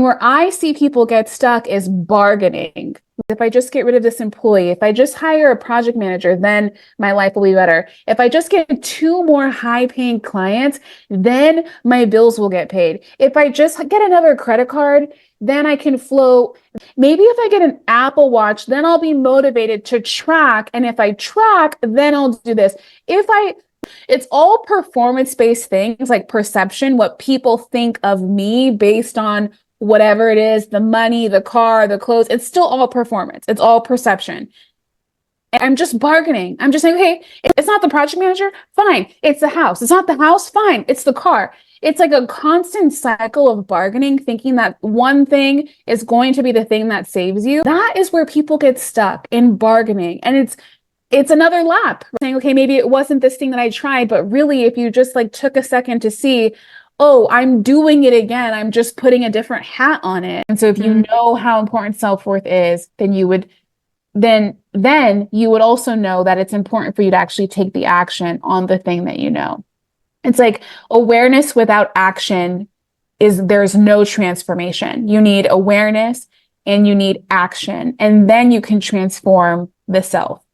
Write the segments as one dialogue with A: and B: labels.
A: Where I see people get stuck is bargaining. If I just get rid of this employee, if I just hire a project manager, then my life will be better. If I just get 2 more high-paying clients, then my bills will get paid. If I just get another credit card, then I can float. Maybe if I get an Apple Watch, then I'll be motivated to track. And if I track, then I'll do this. It's all performance-based things like perception, what people think of me based on whatever it is, the money, the car, the clothes. It's still all performance. It's all perception. And I'm just bargaining. I'm just saying, okay, it's not the project manager, fine. It's the house. It's not the house, fine. It's the car. It's like a constant cycle of bargaining, thinking that one thing is going to be the thing that saves you. That is where people get stuck in bargaining. And it's another lap saying, okay, maybe it wasn't this thing that I tried, but really if you just like took a second to see, oh, I'm doing it again. I'm just putting a different hat on it. And so if you know how important self-worth is, then you would also know that it's important for you to actually take the action on the thing that you know. It's like awareness without action there's no transformation. You need awareness and you need action, and then you can transform the self.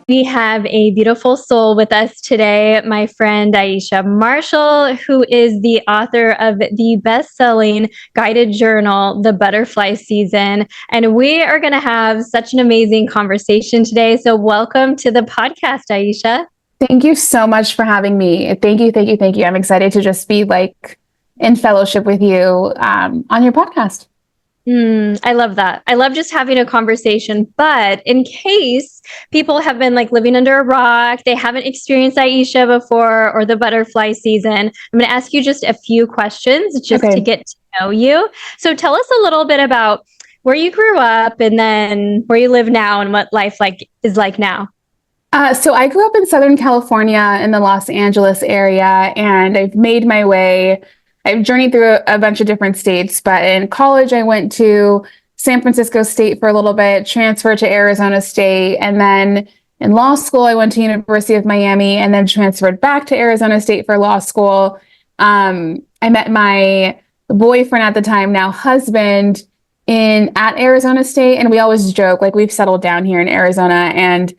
B: We have a beautiful soul with us today, my friend Aisha Marshall, who is the author of the best-selling guided journal, The Butterfly Szn. And we are going to have such an amazing conversation today. So welcome to the podcast, Aisha.
A: Thank you so much for having me. Thank you. I'm excited to just be like in fellowship with you on your podcast.
B: I love that. I love just having a conversation, but in case people have been like living under a rock, they haven't experienced Aisha before or the Butterfly Szn, I'm going to ask you just a few questions just to get to know you. So tell us a little bit about where you grew up and then where you live now and what life is like now.
A: So I grew up in Southern California in the Los Angeles area, and I've journeyed through a bunch of different states, but in college, I went to San Francisco State for a little bit, transferred to Arizona State, and then in law school, I went to University of Miami and then transferred back to Arizona State for law school. I met my boyfriend at the time, now husband, at Arizona State, and we always joke, like we've settled down here in Arizona, and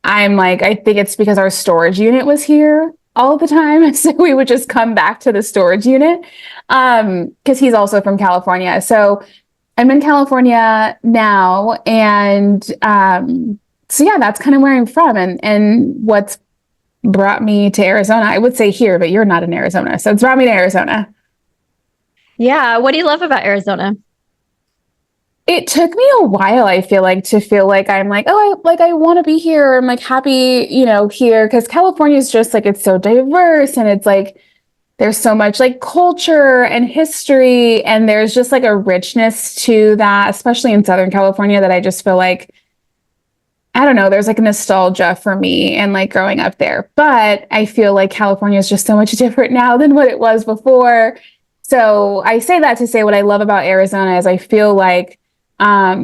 A: I'm like, I think it's because our storage unit was here all the time. So we would just come back to the storage unit because he's also from California. So I'm in California now. And so yeah, that's kind of where I'm from and what's brought me to Arizona. I would say here, but you're not in Arizona. So it's brought me to Arizona.
B: Yeah. What do you love about Arizona?
A: It took me a while, I feel like, to feel like I'm like, oh, I want to be here. I'm like happy, here. Because California is just like, it's so diverse. And it's like, there's so much like culture and history. And there's just like a richness to that, especially in Southern California, that I just feel like, I don't know, there's like a nostalgia for me and like growing up there. But I feel like California is just so much different now than what it was before. So I say that to say what I love about Arizona is I feel like, for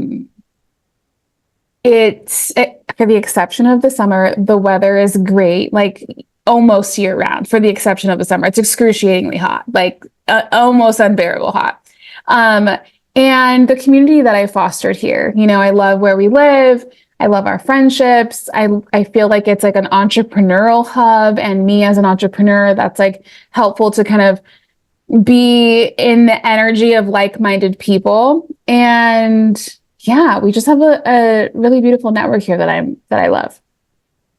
A: the exception of the summer, the weather is great, like almost year round. For the exception of the summer, it's excruciatingly hot, like almost unbearable hot. And the community that I fostered here, I love where we live. I love our friendships. I feel like it's like an entrepreneurial hub, and me as an entrepreneur, that's like helpful to kind of be in the energy of like-minded people. And yeah, we just have a really beautiful network here that I love.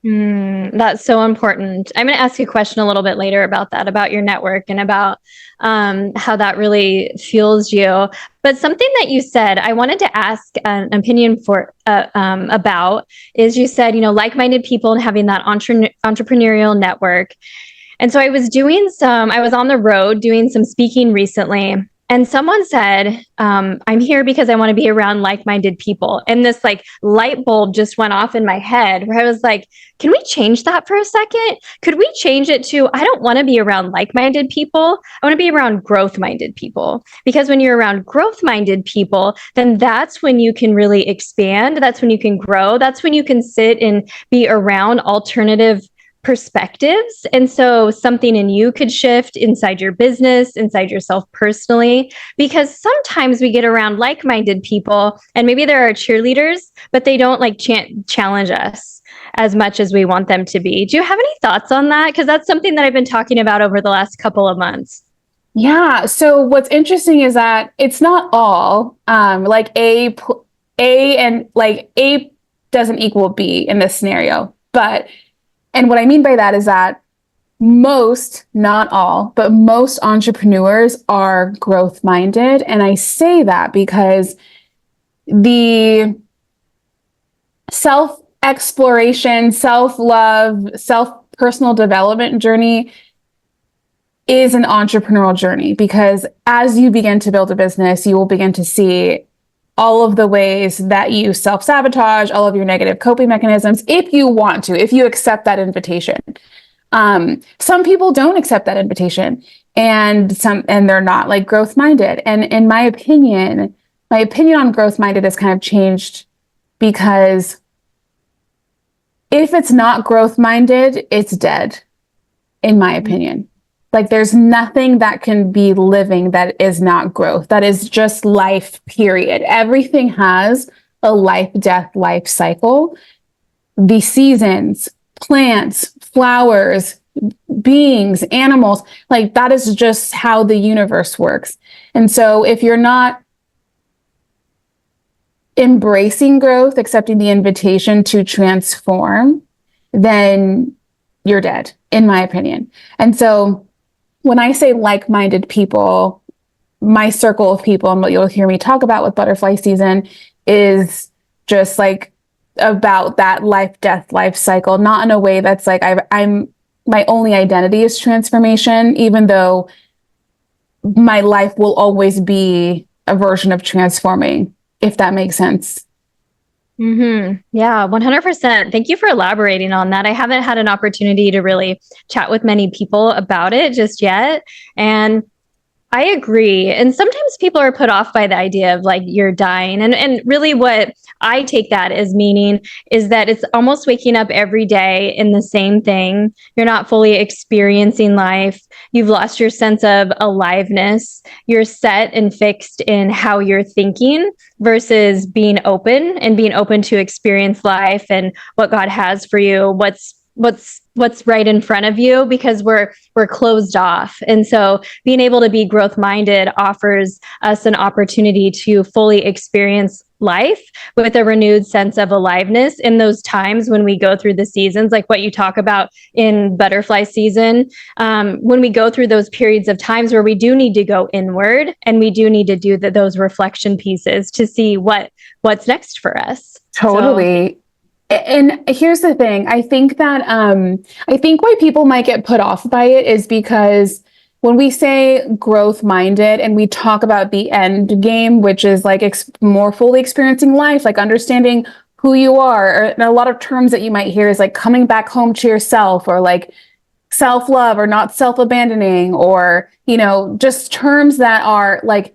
B: That's so important. I'm going to ask you a question a little bit later about that, about your network and about how that really fuels you. But something that you said, I wanted to ask an opinion about is you said, like-minded people and having that entrepreneurial network. And so I was on the road doing some speaking recently, and someone said, I'm here because I want to be around like-minded people. And this like light bulb just went off in my head where I was like, can we change that for a second? Could we change it to, I don't want to be around like-minded people. I want to be around growth-minded people. Because when you're around growth-minded people, then that's when you can really expand. That's when you can grow. That's when you can sit and be around alternative perspectives. And so something in you could shift inside your business, inside yourself personally, because sometimes we get around like-minded people and maybe they're our cheerleaders, but they don't like challenge us as much as we want them to be. Do you have any thoughts on that? Because that's something that I've been talking about over the last couple of months.
A: Yeah. So what's interesting is that it's not all like A and like A doesn't equal B in this scenario. But, and what I mean by that is that most, not all, but most entrepreneurs are growth minded. And I say that because the self exploration, self love, self personal development journey is an entrepreneurial journey, because as you begin to build a business, you will begin to see all of the ways that you self-sabotage, all of your negative coping mechanisms, if you want to, if you accept that invitation. Some people don't accept that invitation, and they're not like growth minded. And in my opinion on growth minded has kind of changed, because if it's not growth minded, it's dead, in my opinion. Like there's nothing that can be living that is not growth. That is just life, period. Everything has a life, death, life cycle. The seasons, plants, flowers, beings, animals, like that is just how the universe works. And so if you're not embracing growth, accepting the invitation to transform, then you're dead, in my opinion. And so when I say like-minded people, my circle of people, and what you'll hear me talk about with Butterfly Szn, is just like about that life, death, life cycle, not in a way that's like I'm my only identity is transformation, even though my life will always be a version of transforming, if that makes sense.
B: Yeah, 100%. Thank you for elaborating on that. I haven't had an opportunity to really chat with many people about it just yet. And I agree. And sometimes people are put off by the idea of like you're dying. And really what I take that as meaning is that it's almost waking up every day in the same thing. You're not fully experiencing life. You've lost your sense of aliveness. You're set and fixed in how you're thinking versus being open to experience life and what God has for you, what's right in front of you, because we're closed off. And so being able to be growth minded offers us an opportunity to fully experience life with a renewed sense of aliveness in those times when we go through the seasons, like what you talk about in Butterfly Szn. When we go through those periods of times where we do need to go inward and we do need to do those reflection pieces to see what's next for us.
A: Totally. So, and here's the thing. I think why people might get put off by it is because when we say growth minded and we talk about the end game, which is like more fully experiencing life, like understanding who you are, or a lot of terms that you might hear is like coming back home to yourself, or like self-love, or not self-abandoning, or, just terms that are like,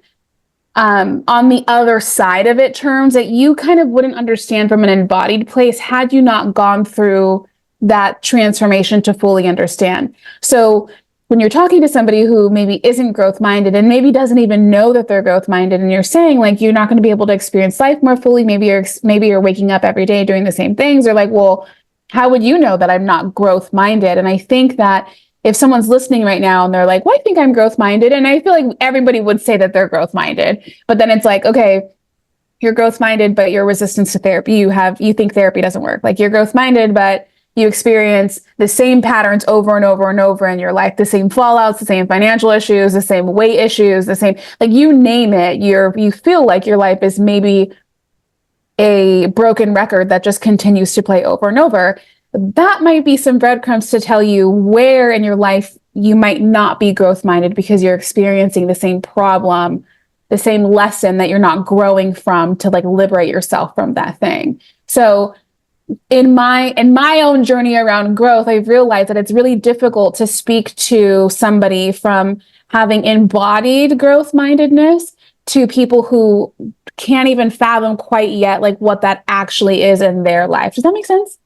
A: on the other side of it, terms that you kind of wouldn't understand from an embodied place had you not gone through that transformation to fully understand. So when you're talking to somebody who maybe isn't growth minded and maybe doesn't even know that they're growth minded, and you're saying like you're not going to be able to experience life more fully, maybe you're waking up every day doing the same things, or like, well, how would you know that I'm not growth minded? And I think that if someone's listening right now and they're like, well, I think I'm growth minded, and I feel like everybody would say that they're growth minded, but then it's like, okay, you're growth minded, but you're resistant to therapy. You think therapy doesn't work. Like you're growth minded, but you experience the same patterns over and over and over in your life, the same fallouts, the same financial issues, the same weight issues, the same, like you name it, you feel like your life is maybe a broken record that just continues to play over and over. That might be some breadcrumbs to tell you where in your life you might not be growth minded, because you're experiencing the same problem, the same lesson that you're not growing from to like liberate yourself from that thing. So in my own journey around growth, I've realized that it's really difficult to speak to somebody from having embodied growth mindedness to people who can't even fathom quite yet like what that actually is in their life. Does that make sense?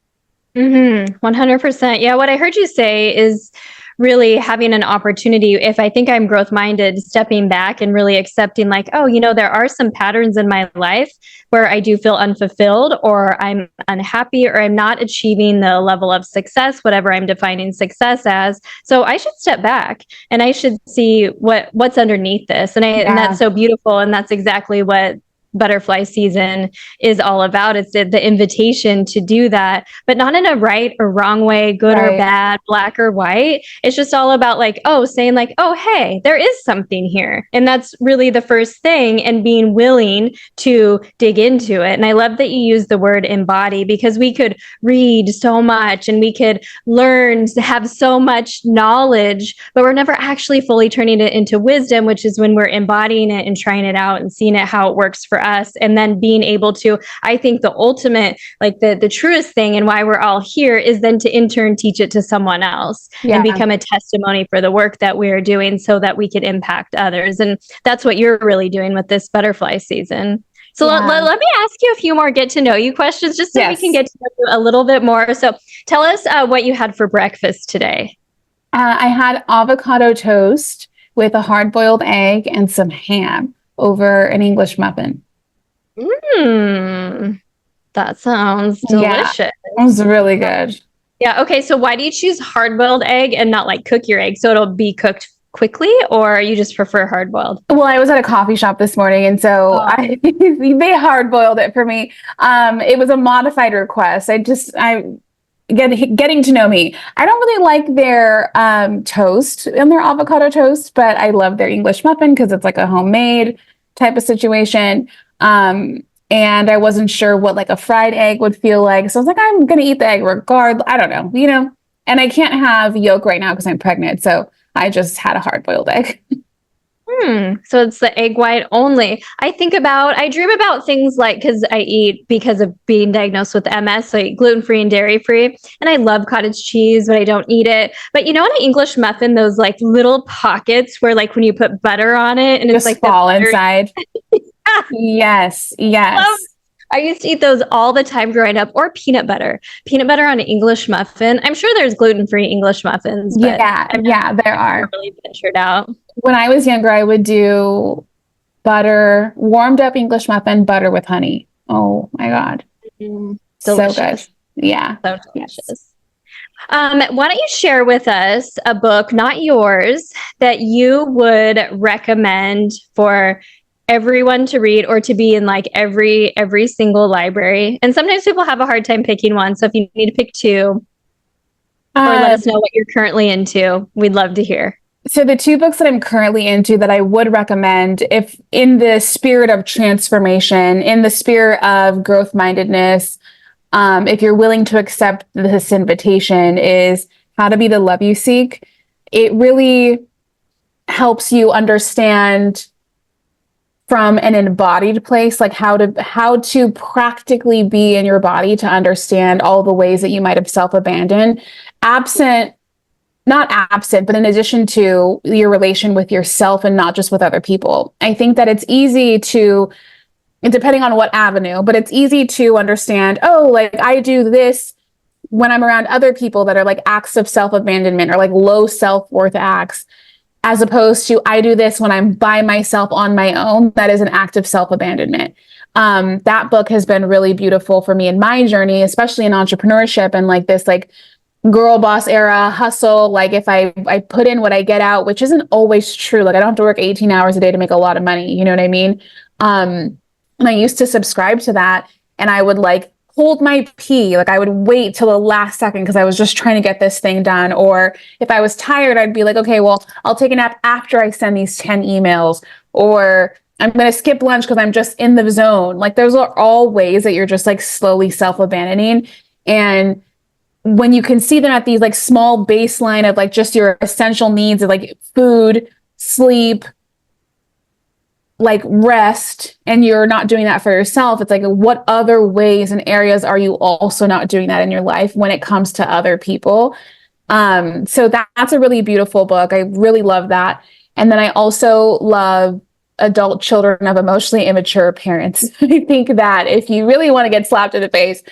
B: Mm-hmm. 100%. Yeah. What I heard you say is really having an opportunity. If I think I'm growth minded, stepping back and really accepting, like, oh, there are some patterns in my life where I do feel unfulfilled or I'm unhappy or I'm not achieving the level of success, whatever I'm defining success as. So I should step back and I should see what's underneath this. And that's so beautiful. And that's exactly what Butterfly Szn is all about. It's the invitation to do that, but not in a right or wrong way, good or bad, black or white. It's just all about like, saying like, oh, hey, there is something here. And that's really the first thing, and being willing to dig into it. And I love that you use the word embody, because we could read so much and we could learn to have so much knowledge, but we're never actually fully turning it into wisdom, which is when we're embodying it and trying it out and seeing it how it works for us. And then being able to, I think the ultimate, like the truest thing and why we're all here is then to in turn teach it to someone else and become a testimony for the work that we're doing so that we can impact others. And that's what you're really doing with this Butterfly Szn. So let me ask you a few more get to know you questions, just so we can get to know you a little bit more. So tell us what you had for breakfast today.
A: I had avocado toast with a hard-boiled egg and some ham over an English muffin.
B: That sounds delicious.
A: Yeah, it was really good.
B: Yeah. Okay. So why do you choose hard-boiled egg and not like cook your egg so it'll be cooked quickly, or you just prefer hard-boiled?
A: Well, I was at a coffee shop this morning, and so they hard-boiled it for me. It was a modified request. Getting to know me. I don't really like their toast and their avocado toast, but I love their English muffin because it's like a homemade type of situation. And I wasn't sure what like a fried egg would feel like. So I was like, I'm going to eat the egg regardless. I don't know, and I can't have yolk right now because I'm pregnant. So I just had a hard-boiled egg.
B: So it's the egg white only. I dream about things like, because of being diagnosed with MS, so I eat gluten-free and dairy-free. And I love cottage cheese, but I don't eat it. But in an English muffin, those like little pockets where like when you put butter on it and it's
A: just
B: like
A: fall inside. Yes.
B: I used to eat those all the time growing up, or peanut butter on an English muffin. I'm sure there's gluten-free English muffins, but
A: there are.
B: Really ventured out.
A: When I was younger, I would do warmed up English muffin, butter with honey. Oh my God. So good. Yeah.
B: So delicious. Why don't you share with us a book, not yours, that you would recommend for everyone to read, or to be in like every single library? And sometimes people have a hard time picking one. So if you need to pick two, or let us know what you're currently into, we'd love to hear.
A: So the two books that I'm currently into that I would recommend, if in the spirit of transformation, in the spirit of growth-mindedness, if you're willing to accept this invitation, is How to Be the Love You Seek. It really helps you understand from an embodied place, like how to practically be in your body to understand all the ways that you might have self-abandoned, not absent, but in addition to your relation with yourself and not just with other people. I think that it's easy to, depending on what avenue, but it's easy to understand, like I do this when I'm around other people that are like acts of self-abandonment or like low self-worth acts, as opposed to I do this when I'm by myself on my own. That is an act of self-abandonment. That book has been really beautiful for me in my journey, especially in entrepreneurship and like this like girl boss era hustle. Like if I put in what I get out, which isn't always true. Like I don't have to work 18 hours a day to make a lot of money. You know what I mean? And I used to subscribe to that, and I would like hold my pee. Like I would wait till the last second because I was just trying to get this thing done. Or if I was tired, I'd be like, okay, well, I'll take a nap after I send these 10 emails, or I'm going to skip lunch because I'm just in the zone. Like those are all ways that you're just like slowly self-abandoning. And when you can see them at these like small baseline of like just your essential needs of like food, sleep, like rest, and you're not doing that for yourself, it's like what other ways and areas are you also not doing that in your life when it comes to other people? So that's a really beautiful book. I really love that. And then I also love Adult Children of Emotionally Immature Parents. I think that if you really want to get slapped in the face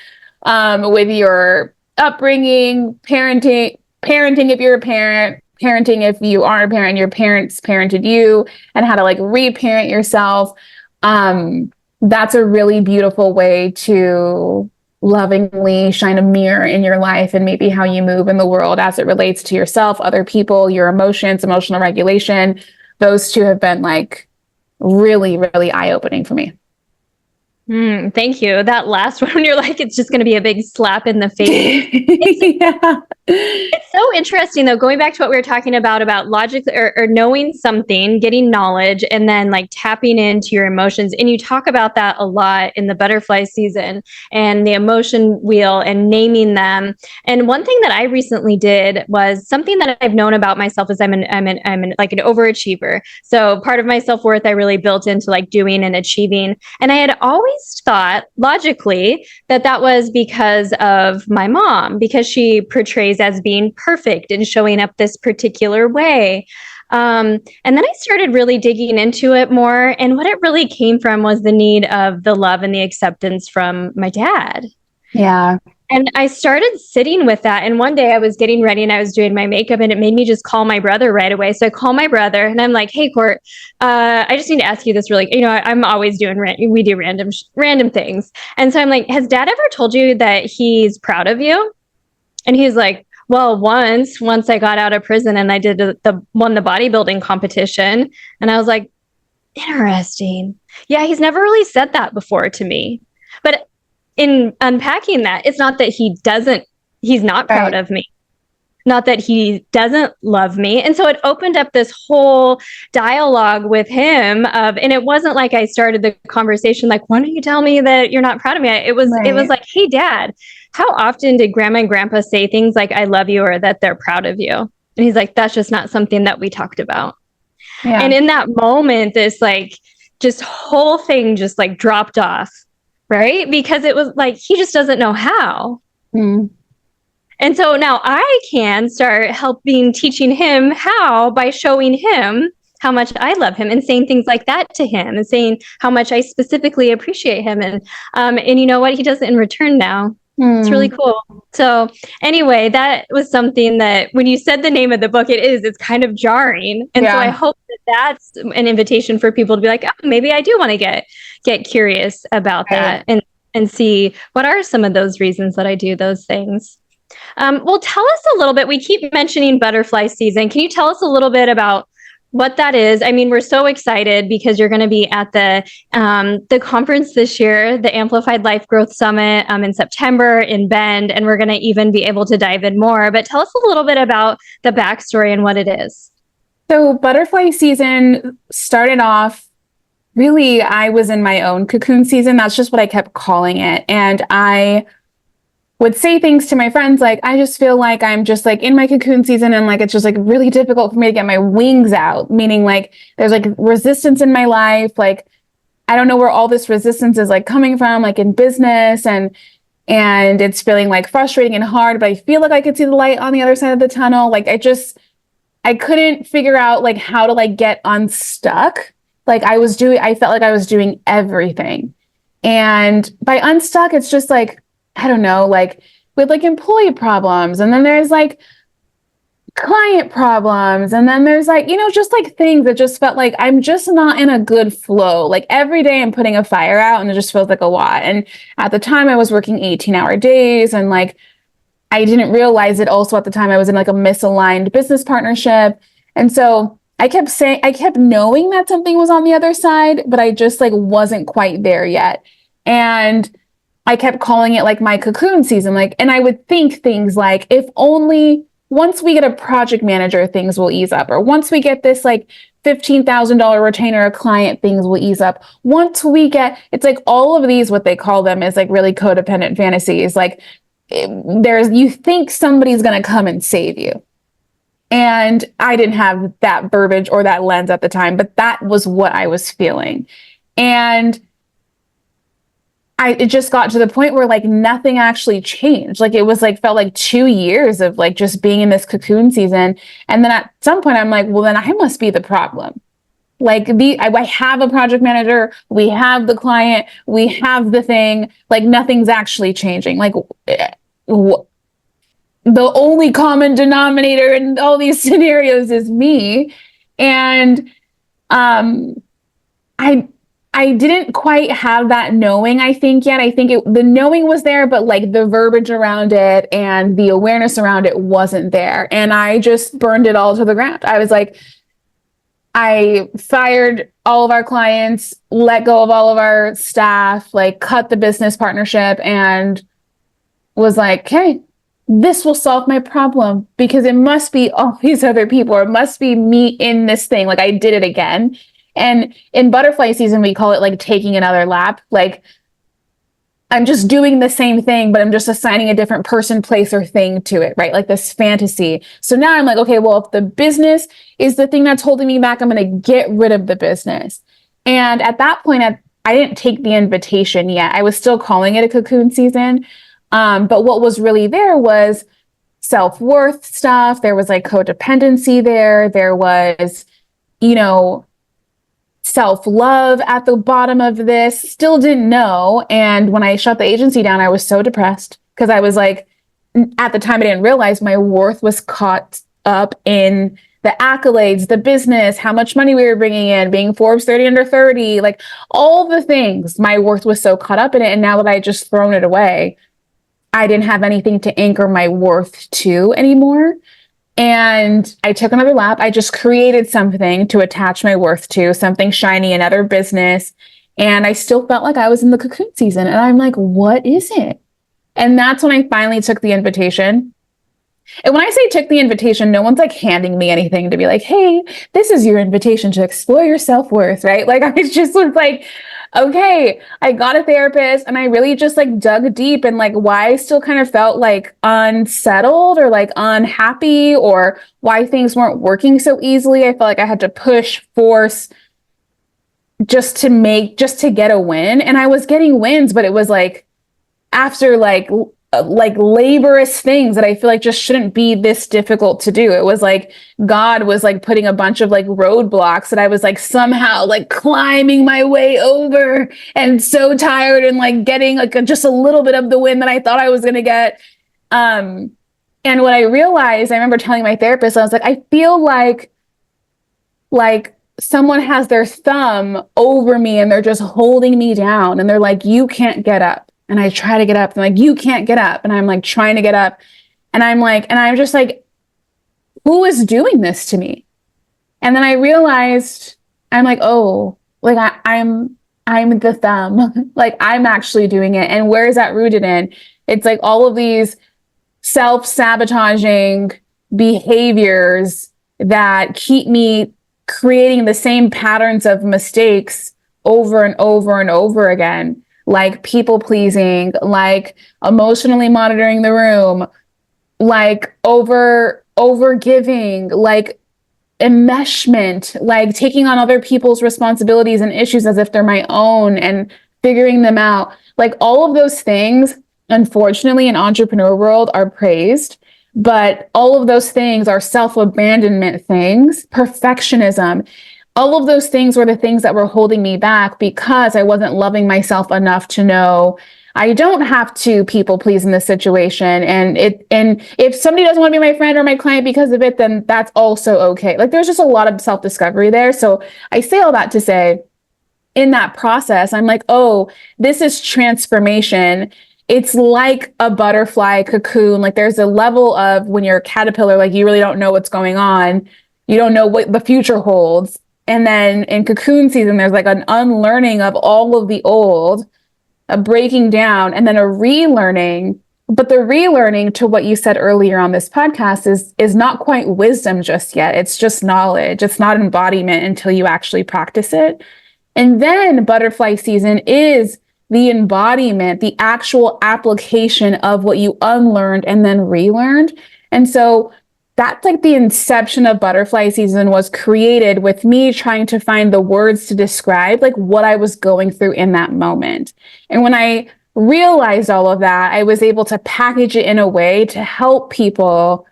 A: with your upbringing, parenting if you're a parent, parenting if you are a parent, your parents parented you, and how to like reparent yourself. That's a really beautiful way to lovingly shine a mirror in your life and maybe how you move in the world as it relates to yourself, other people, your emotions, emotional regulation. Those two have been like really, really eye-opening for me.
B: Thank you. That last one, you're like, it's just going to be a big slap in the face.
A: Yeah.
B: It's so interesting, though, going back to what we were talking about logic or knowing something, getting knowledge, and then like tapping into your emotions. And you talk about that a lot in the Butterfly Szn and the emotion wheel and naming them. And one thing that I recently did was something that I've known about myself is I'm like an overachiever. So part of my self-worth I really built into like doing and achieving. And I had always thought logically that was because of my mom, because she portrays as being perfect and showing up this particular way. And then I started really digging into it more. And what it really came from was the need of the love and the acceptance from my dad.
A: Yeah.
B: And I started sitting with that. And one day I was getting ready and I was doing my makeup and it made me just call my brother right away. So I call my brother and I'm like, hey, Court, I just need to ask you this really, I'm always doing, we do random things. And so I'm like, has dad ever told you that he's proud of you? And he's like, well, once I got out of prison and I won the bodybuilding competition. And I was like, interesting. Yeah, he's never really said that before to me. But in unpacking that, it's not that he's not proud of me, not that he doesn't love me. And so it opened up this whole dialogue with him and it wasn't like I started the conversation like, why don't you tell me that you're not proud of me? It was like, hey, Dad, how often did grandma and grandpa say things like, I love you, or that they're proud of you? And he's like, that's just not something that we talked about. Yeah. And in that moment, this like just whole thing just like dropped off, right? Because it was like, he just doesn't know how. And so now I can start teaching him how by showing him how much I love him and saying things like that to him and saying how much I specifically appreciate him. And you know what? He does it in return now. It's really cool. So anyway, that was something that when you said the name of the book, it's kind of jarring. And so I hope that that's an invitation for people to be like, oh, maybe I do want to get curious about that and see what are some of those reasons that I do those things. Well, tell us a little bit. We keep mentioning Butterfly Szn. Can you tell us a little bit about what that is? I mean, we're so excited because you're going to be at the conference this year, the Amplified Life Growth Summit in September in Bend, and we're going to even be able to dive in more. But tell us a little bit about the backstory and what it is.
A: So Butterfly Szn started off, really, I was in my own cocoon season. That's just what I kept calling it. And I would say things to my friends like, I just feel like I'm just like in my cocoon season and like it's just like really difficult for me to get my wings out, meaning like there's like resistance in my life. Like I don't know where all this resistance is like coming from, like in business, and it's feeling like frustrating and hard, but I feel like I could see the light on the other side of the tunnel. Like I couldn't figure out like how to like get unstuck. Like I felt like I was doing everything. And by unstuck, it's just like, I don't know, like with like employee problems, and then there's like client problems, and then there's like, just like things that just felt like I'm just not in a good flow. Like every day I'm putting a fire out and it just feels like a lot. And at the time I was working 18-hour days, and like I didn't realize it also at the time I was in like a misaligned business partnership. And so I kept knowing that something was on the other side, but I just like wasn't quite there yet. And I kept calling it like my cocoon season. Like, and I would think things like, if only once we get a project manager, things will ease up. Or once we get this like $15,000 retainer, a client, things will ease up. Once we get, it's like all of these, what they call them is like really codependent fantasies. Like you think somebody's going to come and save you. And I didn't have that verbiage or that lens at the time, but that was what I was feeling. And it just got to the point where like nothing actually changed. Like it was like, felt like 2 years of like just being in this cocoon season. And then at some point I'm like, well, then I must be the problem. Like I have a project manager, we have the client, we have the thing, like nothing's actually changing. Like the only common denominator in all these scenarios is me. And um, I I didn't quite have that knowing, I think, yet. I think the knowing was there, but like the verbiage around it and the awareness around it wasn't there. And I just burned it all to the ground. I was like, I fired all of our clients, let go of all of our staff, like cut the business partnership, and was like, hey, this will solve my problem because it must be all these other people, or it must be me in this thing. Like I did it again. And in Butterfly Szn, we call it like taking another lap. Like I'm just doing the same thing, but I'm just assigning a different person, place, or thing to it, right? Like this fantasy. So now I'm like, okay, well, if the business is the thing that's holding me back, I'm going to get rid of the business. And at that point, I didn't take the invitation yet. I was still calling it a cocoon season. But what was really there was self-worth stuff. There was like codependency there. There was, you know, self-love at the bottom of this. Still didn't know. And when I shut the agency down, I was so depressed because I was like, at the time, I didn't realize my worth was caught up in the accolades, the business, how much money we were bringing in, being Forbes 30 under 30, like all the things. My worth was so caught up in it. And now that I just thrown it away, I didn't have anything to anchor my worth to anymore. And I took another lap. I just created something to attach my worth to, something shiny, another business. And I still felt like I was in the cocoon season. And I'm like, what is it? And that's when I finally took the invitation. And when I say took the invitation, no one's like handing me anything to be like, hey, this is your invitation to explore your self-worth, right? Like I just was like, okay, I got a therapist and I really just like dug deep and like why I still kind of felt like unsettled or like unhappy or why things weren't working so easily. I felt like I had to push, force just to get a win. And I was getting wins, but it was like after like laborious things that I feel like just shouldn't be this difficult to do. It was like God was like putting a bunch of like roadblocks that I was like somehow like climbing my way over and so tired and like getting like just a little bit of the win that I thought I was going to get. And what I realized, I remember telling my therapist, I was like, I feel like someone has their thumb over me and they're just holding me down and they're like, you can't get up. And I try to get up and like, you can't get up. And I'm like trying to get up. And I'm just like, who is doing this to me? And then I realized I'm like, oh, like I'm the thumb. Like I'm actually doing it. And where is that rooted in? It's like all of these self-sabotaging behaviors that keep me creating the same patterns of mistakes over and over and over again. Like people pleasing, like emotionally monitoring the room, like over giving, like enmeshment, like taking on other people's responsibilities and issues as if they're my own and figuring them out. Like all of those things, unfortunately, in entrepreneur world are praised, but all of those things are self-abandonment things, perfectionism. All of those things were the things that were holding me back because I wasn't loving myself enough to know I don't have to people please in this situation. And if somebody doesn't want to be my friend or my client because of it, then that's also okay. Like there's just a lot of self-discovery there. So I say all that to say, in that process, I'm like, oh, this is transformation. It's like a butterfly cocoon. Like there's a level of when you're a caterpillar, like you really don't know what's going on. You don't know what the future holds. And then in cocoon season, there's like an unlearning of all of the old, a breaking down, and then a relearning. But the relearning, to what you said earlier on this podcast, is not quite wisdom just yet. It's just knowledge. It's not embodiment until you actually practice it. And then butterfly season is the embodiment, the actual application of what you unlearned and then relearned. And so that's like the inception of butterfly season was created with me trying to find the words to describe like what I was going through in that moment. And when I realized all of that, I was able to package it in a way to help people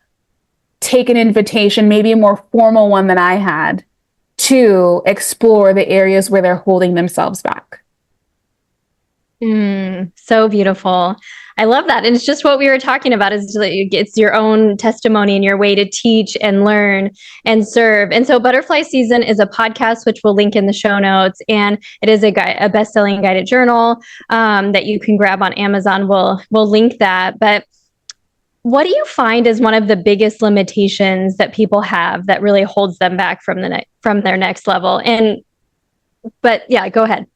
A: take an invitation, maybe a more formal one than I had, to explore the areas where they're holding themselves back.
B: So beautiful. I love that. And it's just what we were talking about is it's your own testimony and your way to teach and learn and serve. And so Butterfly Szn is a podcast, which we'll link in the show notes. And it is a best-selling guided journal that you can grab on Amazon. We'll link that. But what do you find is one of the biggest limitations that people have that really holds them back from their next level? But yeah, go ahead.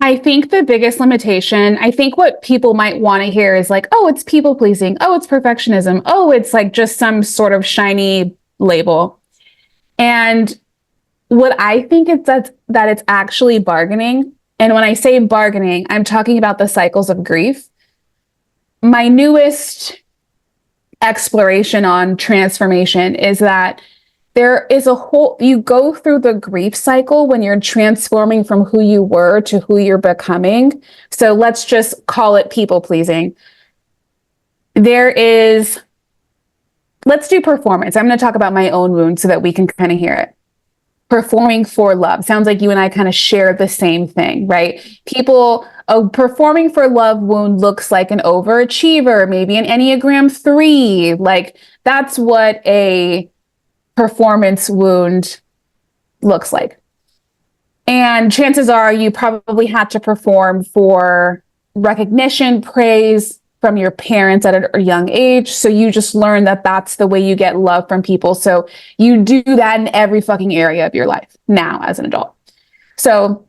A: I think the biggest limitation, I think what people might want to hear is like, oh, it's people pleasing. Oh, it's perfectionism. Oh, it's like just some sort of shiny label. And what I think is that it's actually bargaining. And when I say bargaining, I'm talking about the cycles of grief. My newest exploration on transformation is that there is you go through the grief cycle when you're transforming from who you were to who you're becoming. So let's just call it people pleasing. Let's do performance. I'm going to talk about my own wound so that we can kind of hear it. Performing for love. Sounds like you and I kind of share the same thing, right? A performing for love wound looks like an overachiever, maybe an Enneagram 3. Like that's what a performance wound looks like. And chances are you probably had to perform for recognition, praise from your parents at a young age. So you just learn that that's the way you get love from people. So you do that in every fucking area of your life now as an adult. So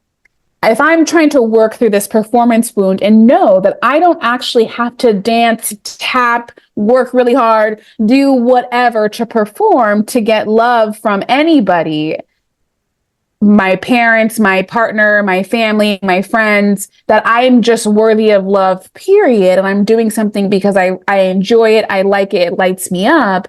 A: if I'm trying to work through this performance wound and know that I don't actually have to dance, tap, work really hard, do whatever to perform to get love from anybody, my parents, my partner, my family, my friends, that I'm just worthy of love, period. And I'm doing something because I enjoy it, I like it, it lights me up.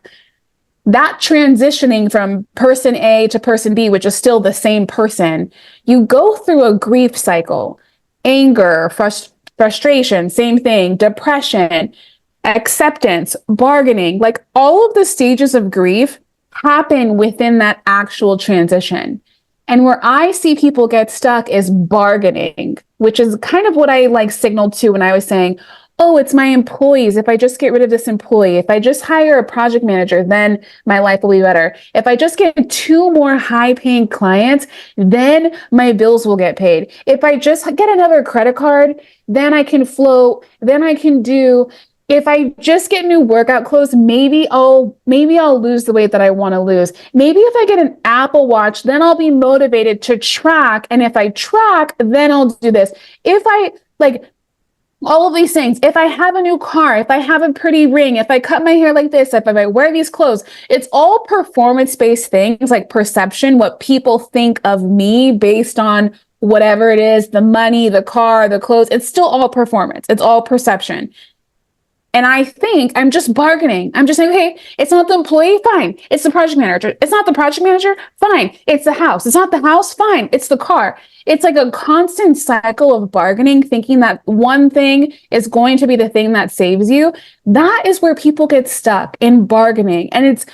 A: That transitioning from person A to person B, which is still the same person, you go through a grief cycle, anger, frustration, same thing, depression, acceptance, bargaining, like all of the stages of grief happen within that actual transition. And where I see people get stuck is bargaining, which is kind of what I like signaled to when I was saying, oh, it's my employees. If I just get rid of this employee, if I just hire a project manager, then my life will be better. If I just get 2 more high-paying clients, then my bills will get paid. If I just get another credit card, then I can float, then I can do. If I just get new workout clothes, maybe I'll lose the weight that I want to lose. Maybe if I get an Apple Watch, then I'll be motivated to track. And if I track, then I'll do this. If I like all of these things, if I have a new car, if I have a pretty ring, if I cut my hair like this, if I wear these clothes, it's all performance-based things like perception, what people think of me based on whatever it is, the money, the car, the clothes. It's still all performance. It's all perception. And I think I'm just bargaining. I'm just saying, okay, it's not the employee, fine. It's the project manager. It's not the project manager, fine. It's the house. It's not the house, fine. It's the car. It's like a constant cycle of bargaining, thinking that one thing is going to be the thing that saves you. That is where people get stuck in bargaining. And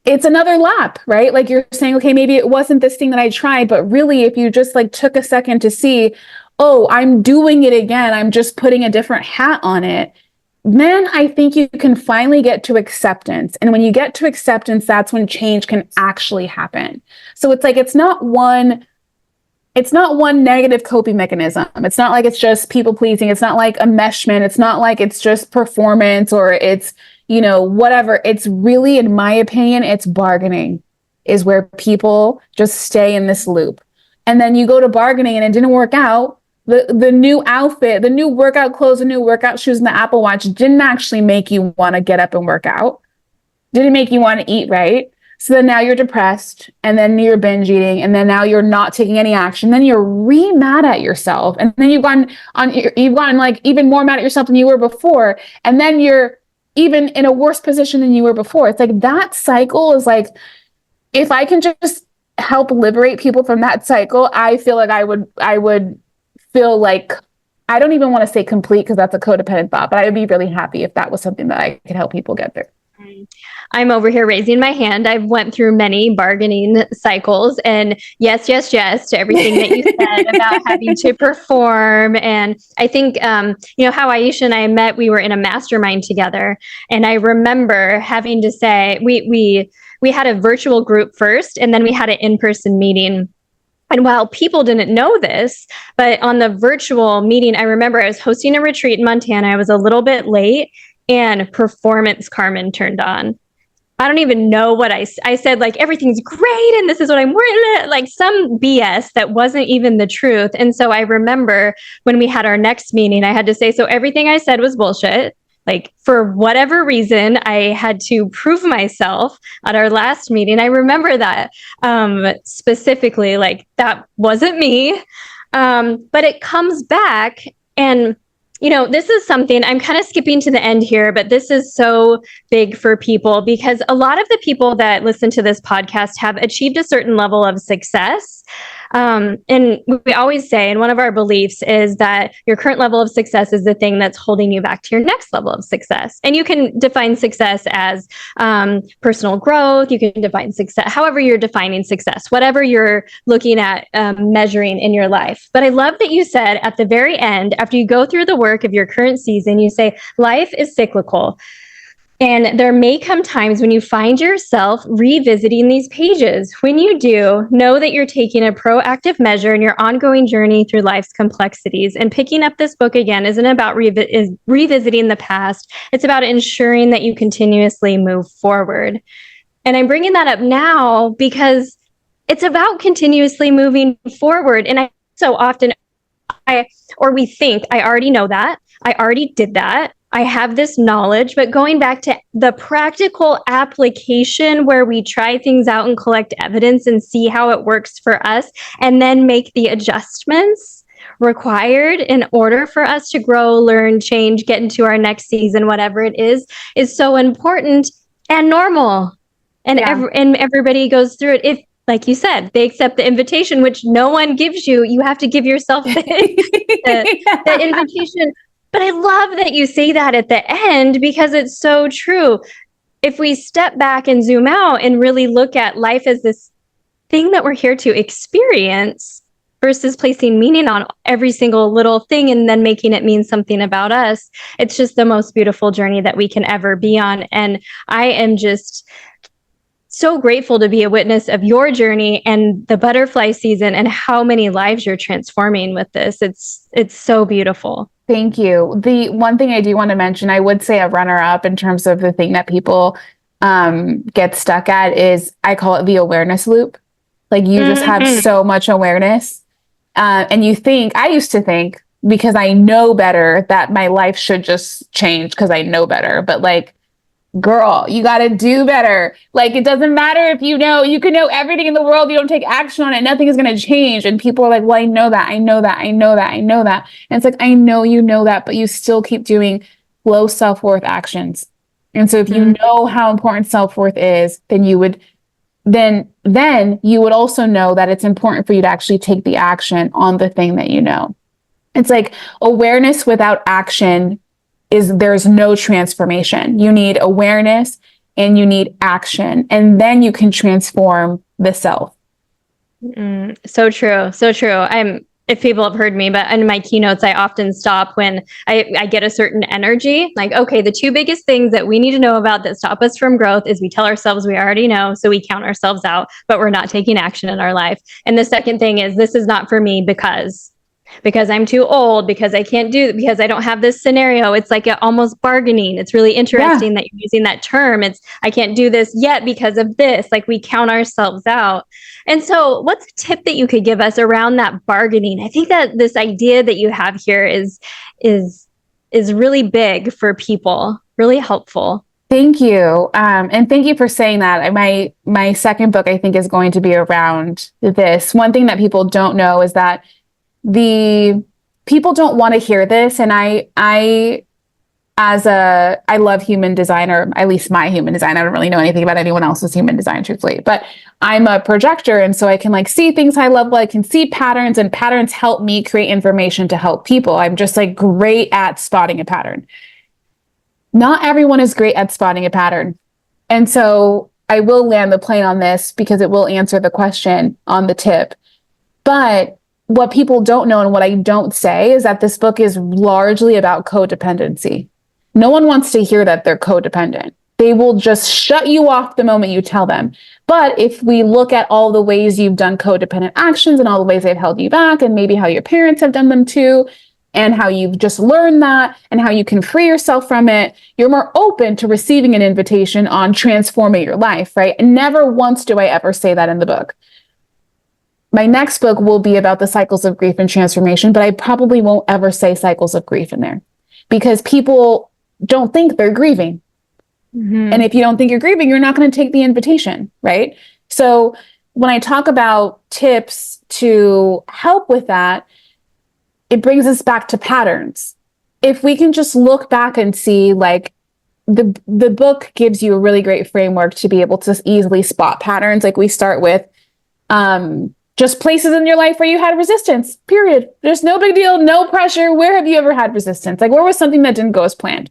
A: it's another lap, right? Like you're saying, okay, maybe it wasn't this thing that I tried, but really if you just like took a second to see, oh, I'm doing it again. I'm just putting a different hat on it. Then I think you can finally get to acceptance. And when you get to acceptance, that's when change can actually happen. So it's like, it's not one negative coping mechanism. It's not like it's just people pleasing. It's not like enmeshment. It's not like it's just performance or it's, whatever. It's really, in my opinion, it's bargaining is where people just stay in this loop. And then you go to bargaining and it didn't work out. The new outfit, the new workout clothes, the new workout shoes, and the Apple Watch didn't actually make you want to get up and work out. Didn't make you want to eat right. So then now you're depressed, and then you're binge eating, and then now you're not taking any action. Then you're mad at yourself, and then you've gone like even more mad at yourself than you were before, and then you're even in a worse position than you were before. It's like that cycle is like, if I can just help liberate people from that cycle, I feel like I would feel like, I don't even want to say complete because that's a codependent thought, but I would be really happy if that was something that I could help people get through.
B: I'm over here raising my hand. I've went through many bargaining cycles, and yes, yes, yes to everything that you said about having to perform. And I think, how Aisha and I met, we were in a mastermind together, and I remember having to say, we had a virtual group first, and then we had an in-person meeting. And while people didn't know this, but on the virtual meeting, I remember I was hosting a retreat in Montana. I was a little bit late, and Performance Carmen turned on. I don't even know what I said, like, everything's great and this is what I'm wearing, like some BS that wasn't even the truth. And so I remember when we had our next meeting, I had to say, so everything I said was bullshit. Like, for whatever reason, I had to prove myself at our last meeting. I remember that specifically, like, that wasn't me. But it comes back, and this is something I'm kind of skipping to the end here, but this is so big for people because a lot of the people that listen to this podcast have achieved a certain level of success. And we always say, and one of our beliefs is that your current level of success is the thing that's holding you back to your next level of success. And you can define success as personal growth. You can define success, however you're defining success, whatever you're looking at measuring in your life. But I love that you said at the very end, after you go through the work of your current season, you say, life is cyclical. And there may come times when you find yourself revisiting these pages. When you do, know that you're taking a proactive measure in your ongoing journey through life's complexities. And picking up this book again isn't about revisiting the past. It's about ensuring that you continuously move forward. And I'm bringing that up now because it's about continuously moving forward. And I so often we think, I already know that. I already did that. I have this knowledge, but going back to the practical application where we try things out and collect evidence and see how it works for us, and then make the adjustments required in order for us to grow, learn, change, get into our next season, whatever it is so important and normal. And and everybody goes through it. If, like you said, they accept the invitation, which no one gives you, you have to give yourself the invitation. But I love that you say that at the end because it's so true. If we step back and zoom out and really look at life as this thing that we're here to experience versus placing meaning on every single little thing and then making it mean something about us, it's just the most beautiful journey that we can ever be on. And I am just so grateful to be a witness of your journey and the butterfly season and how many lives you're transforming with this. It's so beautiful.
A: Thank you. The one thing I do want to mention, I would say a runner-up in terms of the thing that people get stuck at is, I call it the awareness loop. Like, you just have so much awareness. And I used to think, because I know better, that my life should just change because I know better. But like, girl, you got to do better. Like, it doesn't matter if you can know everything in the world. You don't take action on it. Nothing is going to change. And people are like, well, I know that. And it's like, I know you know that, but you still keep doing low self-worth actions. And so if you know how important self-worth is, then you would also know that it's important for you to actually take the action on the thing that you know. It's like awareness without action there's no transformation. You need awareness and you need action, and then you can transform the self.
B: So true. So true. If people have heard me, but in my keynotes, I often stop when I get a certain energy, like, okay, the two biggest things that we need to know about that stop us from growth is we tell ourselves we already know, so we count ourselves out, but we're not taking action in our life. And the second thing is, this is not for me because I'm too old, because I can't do it, because I don't have this scenario. It's like almost bargaining. It's really interesting that you're using that term. I can't do this yet because of this. Like, we count ourselves out. And so what's a tip that you could give us around that bargaining? I think that this idea that you have here is really big for people, really helpful.
A: Thank you. And thank you for saying that. My second book, I think, is going to be around this. One thing that people don't know is that the people don't want to hear this. And I love human design, or at least my human design. I don't really know anything about anyone else's human design, truthfully, but I'm a projector. And so I can see things high level. I can see patterns, and patterns help me create information to help people. I'm just great at spotting a pattern. Not everyone is great at spotting a pattern. And so I will land the plane on this because it will answer the question on the tip. But what people don't know and what I don't say is that this book is largely about codependency. No one wants to hear that they're codependent. They will just shut you off the moment you tell them. But if we look at all the ways you've done codependent actions and all the ways they've held you back, and maybe how your parents have done them too, and how you've just learned that and how you can free yourself from it, you're more open to receiving an invitation on transforming your life, right? And never once do I ever say that in the book. My next book will be about the cycles of grief and transformation, but I probably won't ever say cycles of grief in there because people don't think they're grieving. Mm-hmm. And if you don't think you're grieving, you're not going to take the invitation, right? So when I talk about tips to help with that, it brings us back to patterns. If we can just look back and see, like, the book gives you a really great framework to be able to easily spot patterns. Like, we start with just places in your life where you had resistance, period. There's no big deal, no pressure. Where have you ever had resistance? Like, where was something that didn't go as planned?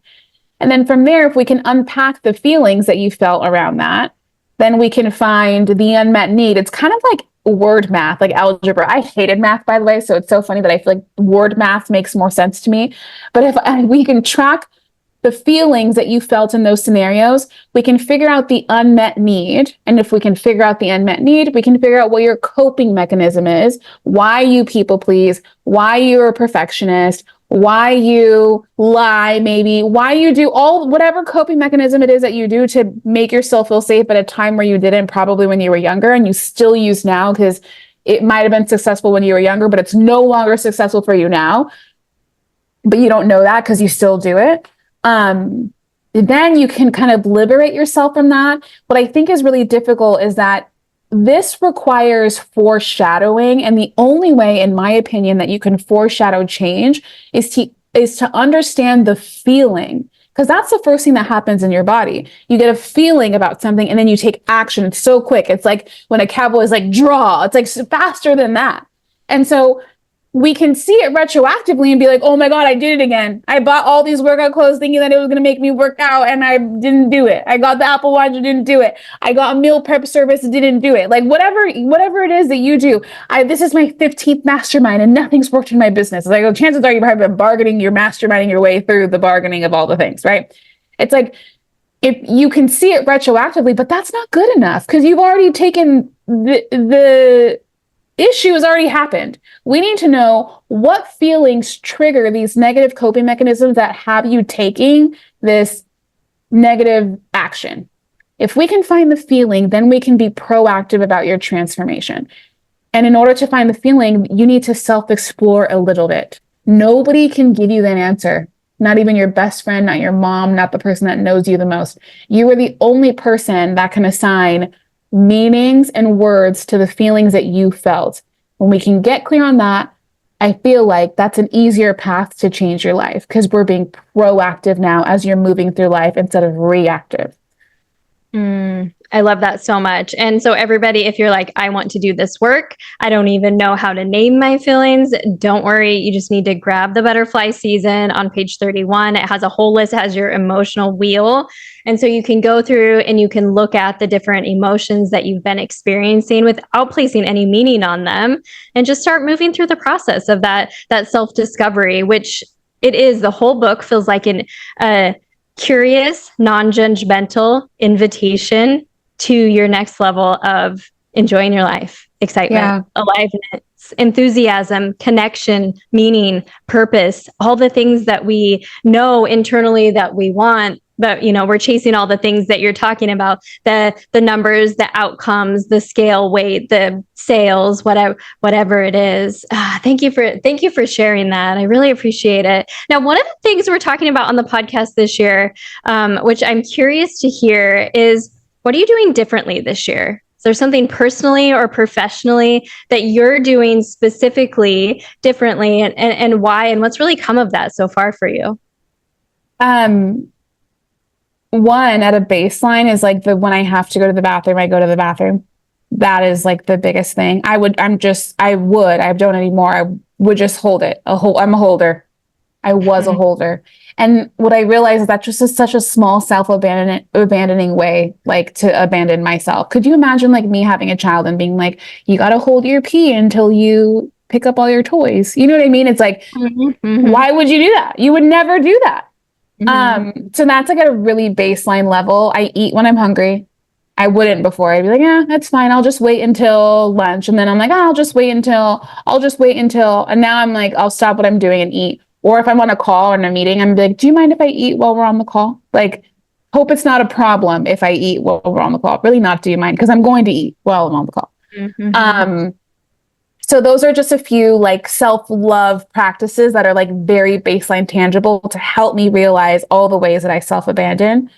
A: And then from there, if we can unpack the feelings that you felt around that, then we can find the unmet need. It's kind of like word math, like algebra. I hated math, by the way, so it's so funny that I feel like word math makes more sense to me. But if we can track the feelings that you felt in those scenarios, we can figure out the unmet need. And if we can figure out the unmet need, we can figure out what your coping mechanism is, why you people please, why you're a perfectionist, why you lie, maybe, why you do whatever coping mechanism it is that you do to make yourself feel safe at a time where you didn't, probably when you were younger, and you still use now because it might have been successful when you were younger, but it's no longer successful for you now. But you don't know that because you still do it. Then you can kind of liberate yourself from that. What I think is really difficult is that this requires foreshadowing. And the only way, in my opinion, that you can foreshadow change is to understand the feeling. Because that's the first thing that happens in your body. You get a feeling about something and then you take action. It's so quick. It's like when a cowboy is like, draw. It's like faster than that. And so we can see it retroactively and be like, oh my God, I did it again. I bought all these workout clothes thinking that it was going to make me work out and I didn't do it. I got the Apple Watch and didn't do it. I got a meal prep service and didn't do it. Like whatever it is that you do, this is my 15th mastermind and nothing's worked in my business. It's like, chances are you've been bargaining, you're masterminding your way through the bargaining of all the things, right? It's like, if you can see it retroactively, but that's not good enough because you've already taken the issue has already happened. We need to know what feelings trigger these negative coping mechanisms that have you taking this negative action. If we can find the feeling, then we can be proactive about your transformation. And in order to find the feeling, you need to self-explore a little bit. Nobody can give you that answer. Not even your best friend, not your mom, not the person that knows you the most. You are the only person that can assign meanings and words to the feelings that you felt. When we can get clear on that, I feel like that's an easier path to change your life because we're being proactive now as you're moving through life instead of reactive.
B: I love that so much. And so everybody, if you're like, I want to do this work, I don't even know how to name my feelings, don't worry. You just need to grab the Butterfly Szn on page 31. It has a whole list, it has your emotional wheel. And so you can go through and you can look at the different emotions that you've been experiencing without placing any meaning on them and just start moving through the process of that self-discovery, which it is. The whole book feels like a curious, non-judgmental invitation to your next level of enjoying your life, excitement, aliveness, enthusiasm, connection, meaning, purpose, all the things that we know internally that we want. But, we're chasing all the things that you're talking about, the numbers, the outcomes, the scale weight, the sales, whatever it is. Thank you for sharing that. I really appreciate it. Now, one of the things we're talking about on the podcast this year, which I'm curious to hear, is what are you doing differently this year? Is there something personally or professionally that you're doing specifically differently and why, and what's really come of that so far for you?
A: One, at a baseline is like when I have to go to the bathroom, I go to the bathroom. That is like the biggest thing. I don't anymore. I would just hold it. I'm a holder. I was a holder. And what I realized is that just is such a small abandoning way, like to abandon myself. Could you imagine like me having a child and being like, you got to hold your pee until you pick up all your toys? You know what I mean? It's like, why would you do that? You would never do that. So that's like at a really baseline level. I eat when I'm hungry. I wouldn't before. I'd be like, yeah, that's fine. I'll just wait until lunch. And then I'm like, oh, I'll just wait until, and now I'm like, I'll stop what I'm doing and eat. Or if I'm on a call or in a meeting, I'm like, do you mind if I eat while we're on the call? Like, hope it's not a problem if I eat while we're on the call. Really not, do you mind? Because I'm going to eat while I'm on the call. So those are just a few like self-love practices that are like very baseline tangible to help me realize all the ways that I self-abandon.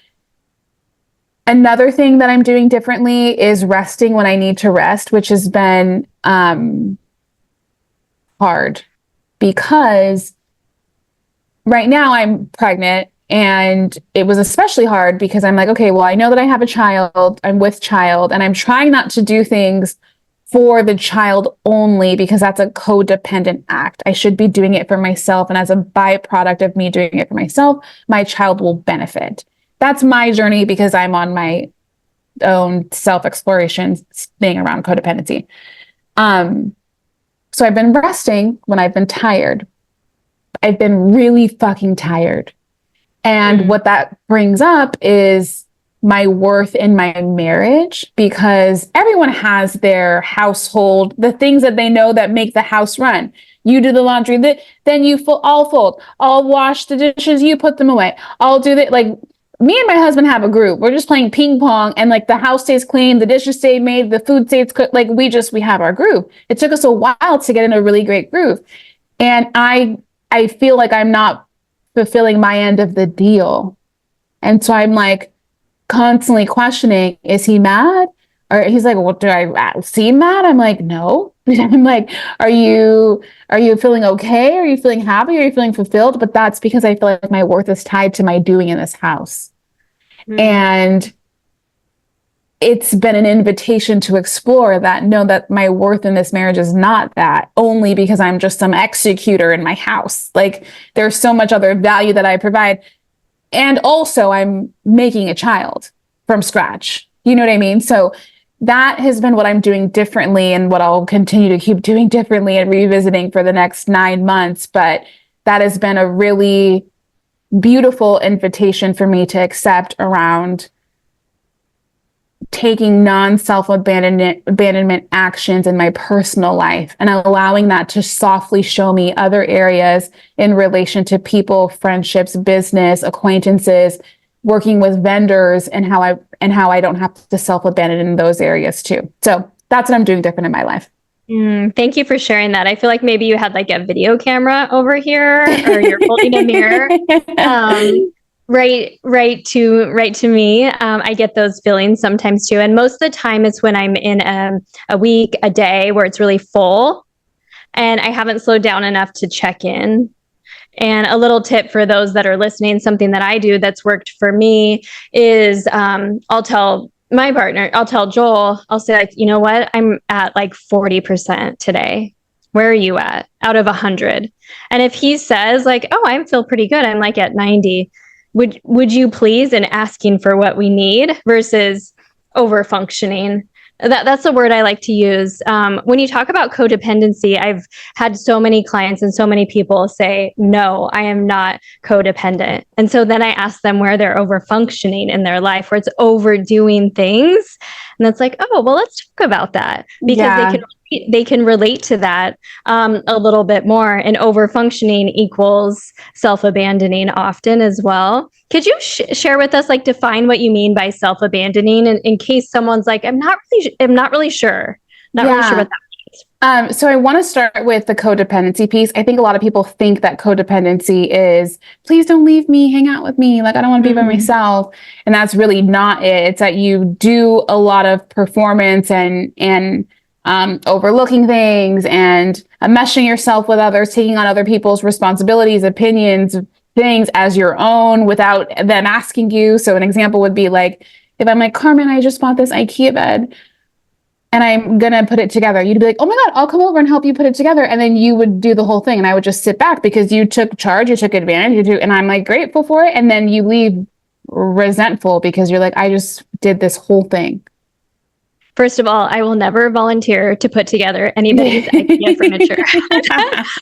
A: Another thing that I'm doing differently is resting when I need to rest, which has been hard because right now I'm pregnant, and it was especially hard because I'm like, okay, well, I know that I have a child, I'm with child, and I'm trying not to do things for the child only because that's a codependent act. I should be doing it for myself. And as a byproduct of me doing it for myself, my child will benefit. That's my journey because I'm on my own self-exploration thing around codependency. So I've been resting when I've been tired. I've been really fucking tired. And what that brings up is my worth in my marriage, because everyone has their household, the things that they know that make the house run. You do the laundry, then I'll fold, I'll wash the dishes, you put them away. I'll do that. Like, me and my husband have a group. We're just playing ping pong, and like the house stays clean, the dishes stay made, the food stays cooked. Like we have our group. It took us a while to get in a really great groove. And I feel like I'm not fulfilling my end of the deal. And so I'm like constantly questioning, is he mad? Or he's like, well, do I seem mad? I'm like, no. I'm like, are you feeling okay? Are you feeling happy? Are you feeling fulfilled? But that's because I feel like my worth is tied to my doing in this house. And it's been an invitation to explore that, know that my worth in this marriage is not that only because I'm just some executor in my house. Like there's so much other value that I provide. And also I'm making a child from scratch. You know what I mean? So that has been what I'm doing differently, and what I'll continue to keep doing differently and revisiting for the next 9 months. But that has been a really beautiful invitation for me to accept around taking non-self-abandonment actions in my personal life and allowing that to softly show me other areas in relation to people, friendships, business, acquaintances, working with vendors, and how I don't have to self-abandon in those areas too. So that's what I'm doing different in my life.
B: Thank you for sharing that. I feel like maybe you had like a video camera over here, or you're holding a mirror. Right to me. I get those feelings sometimes too. And most of the time it's when I'm in a week, a day where it's really full and I haven't slowed down enough to check in. And a little tip for those that are listening, something that I do that's worked for me is I'll tell my partner, I'll tell Joel, I'll say like, you know what, I'm at like 40% today. Where are you at out of 100? And if he says like, oh, I feel pretty good, I'm like at 90. Would you please, and asking for what we need versus over functioning. That's the word I like to use. When you talk about codependency, I've had so many clients and so many people say, no, I am not codependent. And so then I ask them where they're over functioning in their life, where it's overdoing things. And it's like, oh, well, let's talk about that, because they can relate to that a little bit more. And over functioning equals self-abandoning often as well. Could you share with us, like, define what you mean by self-abandoning, in case someone's like, I'm not really sure, not really sure what that means.
A: So I want to start with the codependency piece. I think a lot of people think that codependency is, please don't leave me, hang out with me. Like, I don't want to be by myself. And that's really not it. It's that you do a lot of performance and overlooking things and meshing yourself with others, taking on other people's responsibilities, opinions, things as your own without them asking you. So an example would be like, if I'm like, Carmen, I just bought this IKEA bed. and I'm going to put it together. You'd be like, oh my God, I'll come over and help you put it together. And then you would do the whole thing. And I would just sit back because you took charge, you took advantage, and I'm like grateful for it. And then you leave resentful because you're like, I just did this whole thing.
B: First of all, I will never volunteer to put together anybody's IKEA furniture.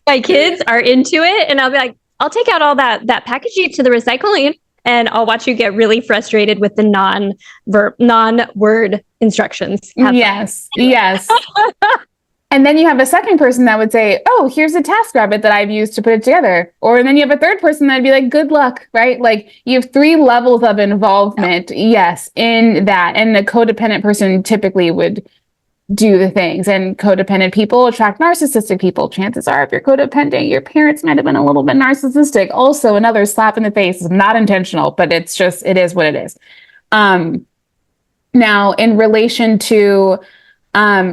B: My kids are into it, and I'll be like, I'll take out all that packaging to the recycling, and I'll watch you get really frustrated with the non-word instructions.
A: Yes. And then you have a second person that would say, oh, here's a TaskRabbit that I've used to put it together. Or then you have a third person that'd be like, good luck, right? Like you have 3 levels of involvement, yes, in that. And the codependent person typically would do the things. And codependent people attract narcissistic people. Chances are, if you're codependent, your parents might have been a little bit narcissistic. Also, another slap in the face is not intentional, but it is what it is. Now, in relation to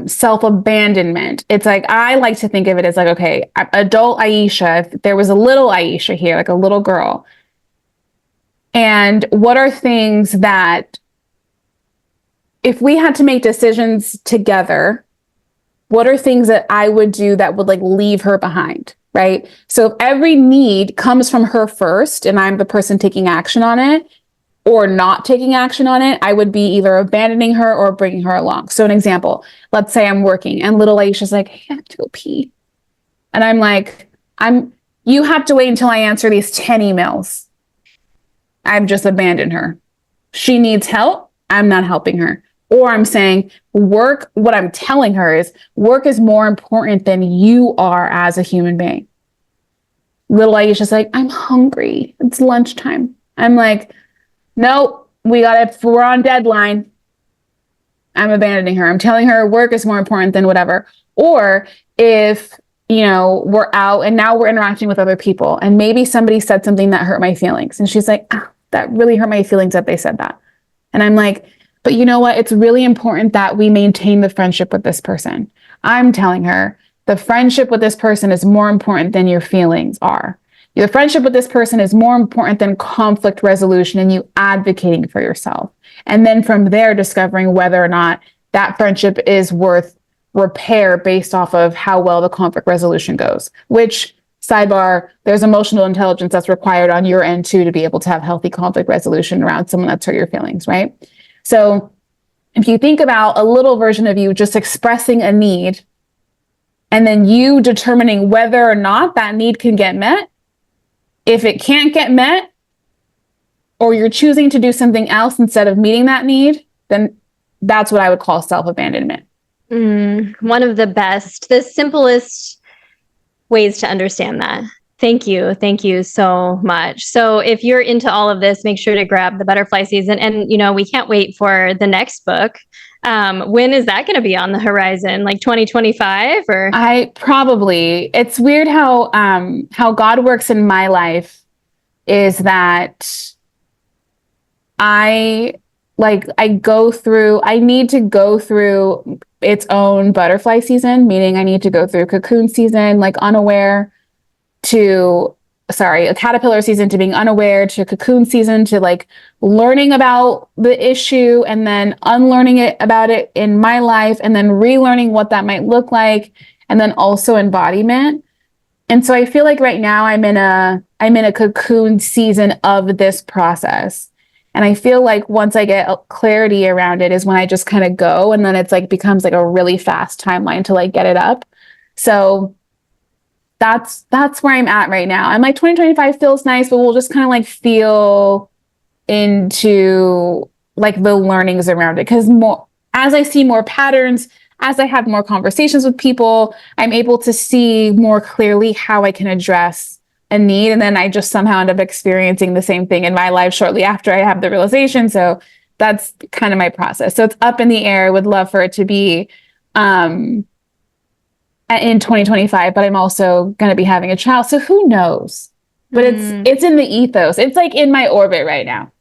A: self-abandonment, it's like, I like to think of it as like, okay, adult Aisha, if there was a little Aisha here, like a little girl. And what are things that, if we had to make decisions together, what are things that I would do that would like leave her behind, right? So if every need comes from her first and I'm the person taking action on it, or not taking action on it, I would be either abandoning her or bringing her along. So an example, let's say I'm working and little Aisha's like, hey, I have to go pee. And I'm like, you have to wait until I answer these 10 emails. I've just abandoned her. She needs help. I'm not helping her. Or I'm saying what I'm telling her is work is more important than you are as a human being. Little Aisha's like, I'm hungry. It's lunchtime. I'm like, no, we're on deadline. I'm abandoning her. I'm telling her work is more important than whatever. Or if, we're out and now we're interacting with other people and maybe somebody said something that hurt my feelings. And she's like, that really hurt my feelings that they said that. And I'm like, but you know what? It's really important that we maintain the friendship with this person. I'm telling her the friendship with this person is more important than your feelings are. Your friendship with this person is more important than conflict resolution and you advocating for yourself. And then from there, discovering whether or not that friendship is worth repair based off of how well the conflict resolution goes, which, sidebar, there's emotional intelligence that's required on your end too, to be able to have healthy conflict resolution around someone that's hurt your feelings, right? So if you think about a little version of you just expressing a need and then you determining whether or not that need can get met, if it can't get met, or you're choosing to do something else instead of meeting that need, then that's what I would call self-abandonment.
B: One of the simplest ways to understand that. Thank you. Thank you so much. So if you're into all of this, make sure to grab the Butterfly Szn. And, we can't wait for the next book. When is that going to be on the horizon? Like 2025 or?
A: It's weird how God works in my life is that I need to go through its own butterfly season, meaning I need to go through cocoon season, like a caterpillar season to being unaware, to cocoon season, to like learning about the issue and then unlearning about it in my life and then relearning what that might look like. And then also embodiment. And so I feel like right now I'm in a cocoon season of this process. And I feel like once I get clarity around it is when I just kind of go, and then it's like becomes like a really fast timeline to like get it up. So that's where I'm at right now. I'm like 2025 feels nice, but we'll just kind of like feel into like the learnings around it. Because as I see more patterns, as I have more conversations with people, I'm able to see more clearly how I can address a need. And then I just somehow end up experiencing the same thing in my life shortly after I have the realization. So that's kind of my process. So it's up in the air. I would love for it to be in 2025, but I'm also going to be having a child. So who knows? But it's in the ethos. It's like in my orbit right now.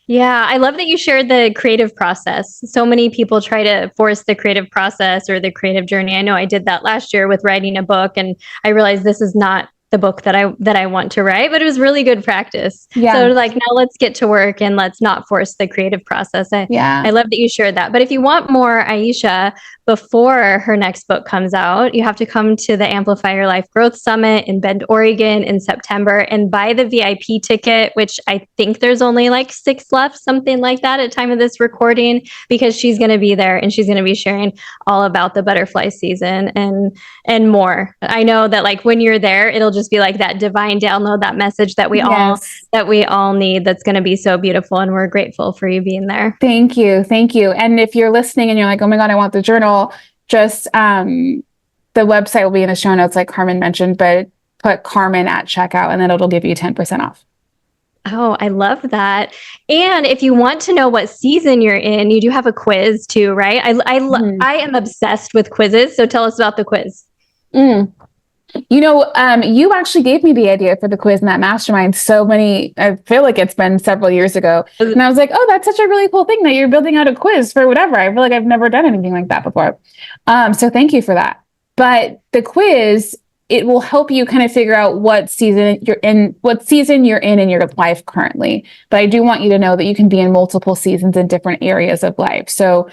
B: Yeah, I love that you shared the creative process. So many people try to force the creative process or the creative journey. I know I did that last year with writing a book, and I realized this is not the book that I want to write, but it was really good practice.
A: Yeah.
B: So like, now let's get to work and let's not force the creative process.
A: Yeah.
B: I love that you shared that. But if you want more Aisha before her next book comes out, you have to come to the Amplify Your Life Growth Summit in Bend, Oregon in September and buy the VIP ticket, which I think there's only like 6 left, something like that at time of this recording, because she's going to be there and she's going to be sharing all about the butterfly season and more. I know that like when you're there, it'll just be like that divine download, that message that we all need, that's going to be so beautiful, and we're grateful for you being there.
A: Thank you. Thank you. And if you're listening and you're like, oh my God, I want the journal, just the website will be in the show notes like Carmen mentioned, but put Carmen at checkout and then it'll give you 10% off.
B: Oh, I love that. And if you want to know what season you're in, you do have a quiz too, right? I am obsessed with quizzes. So tell us about the quiz.
A: You actually gave me the idea for the quiz in that mastermind I feel like it's been several years ago. And I was like, oh, that's such a really cool thing that you're building out a quiz for whatever. I feel like I've never done anything like that before. So thank you for that. But the quiz, it will help you kind of figure out what season you're in your life currently. But I do want you to know that you can be in multiple seasons in different areas of life. So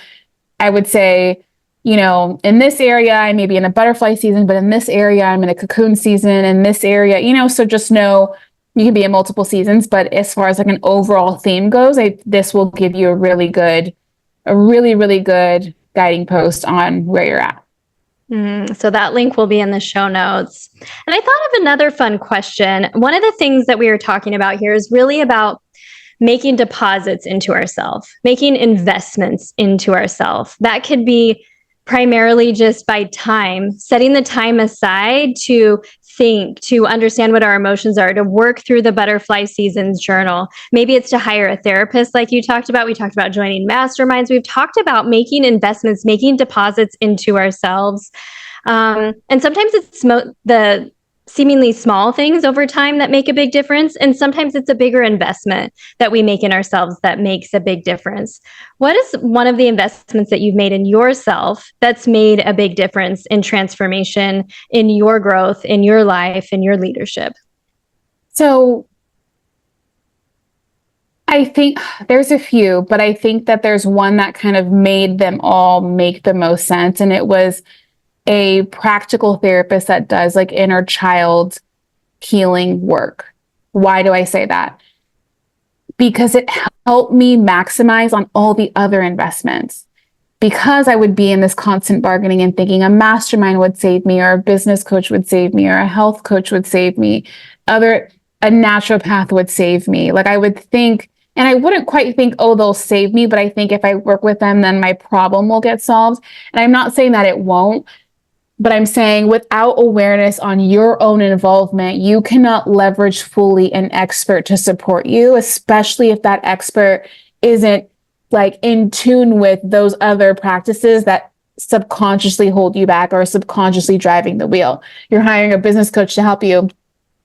A: I would say, in this area, I may be in a butterfly season, but in this area, I'm in a cocoon season. In this area, so just know you can be in multiple seasons. But as far as like an overall theme goes, this will give you a really, really good guiding post on where you're at.
B: So that link will be in the show notes. And I thought of another fun question. One of the things that we were talking about here is really about making deposits into ourselves, making investments into ourselves. That could be primarily just by time, setting the time aside to think, to understand what our emotions are, to work through the butterfly seasons journal. Maybe it's to hire a therapist like you talked about. We talked about joining masterminds. We've talked about making investments, making deposits into ourselves. And sometimes it's the seemingly small things over time that make a big difference. And sometimes it's a bigger investment that we make in ourselves that makes a big difference. What is one of the investments that you've made in yourself that's made a big difference in transformation, in your growth, in your life, in your leadership?
A: So I think there's a few, but I think that there's one that kind of made them all make the most sense. And it was a practical therapist that does like inner child healing work. Why do I say that? Because it helped me maximize on all the other investments. Because I would be in this constant bargaining and thinking a mastermind would save me, or a business coach would save me, or a health coach would save me, a naturopath would save me. Like I would think, and I wouldn't quite think, oh, they'll save me, but I think if I work with them, then my problem will get solved. And I'm not saying that it won't, but I'm saying without awareness on your own involvement, you cannot leverage fully an expert to support you, especially if that expert isn't like in tune with those other practices that subconsciously hold you back or subconsciously driving the wheel. You're hiring a business coach to help you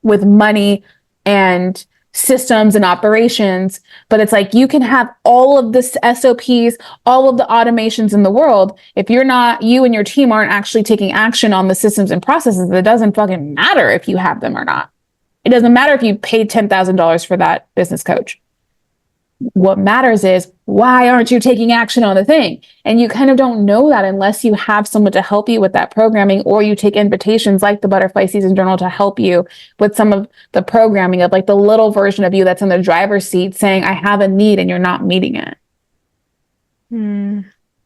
A: with money and systems and operations, but it's like you can have all of the SOPs, all of the automations in the world. If you and your team aren't actually taking action on the systems and processes, it doesn't fucking matter if you have them or not. It doesn't matter if you paid $10,000 for that business coach. What matters is, why aren't you taking action on the thing? And you kind of don't know that unless you have someone to help you with that programming, or you take invitations like the Butterfly Season Journal to help you with some of the programming of like the little version of you that's in the driver's seat saying, I have a need and you're not meeting it.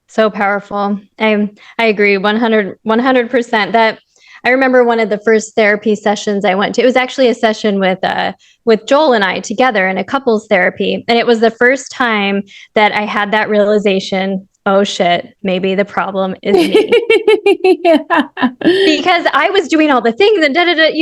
B: So powerful. I agree 100%. That I remember one of the first therapy sessions I went to. It was actually a session with Joel and I together in a couples therapy. And it was the first time that I had that realization, oh shit, maybe the problem is me.
A: Yeah.
B: Because I was doing all the things and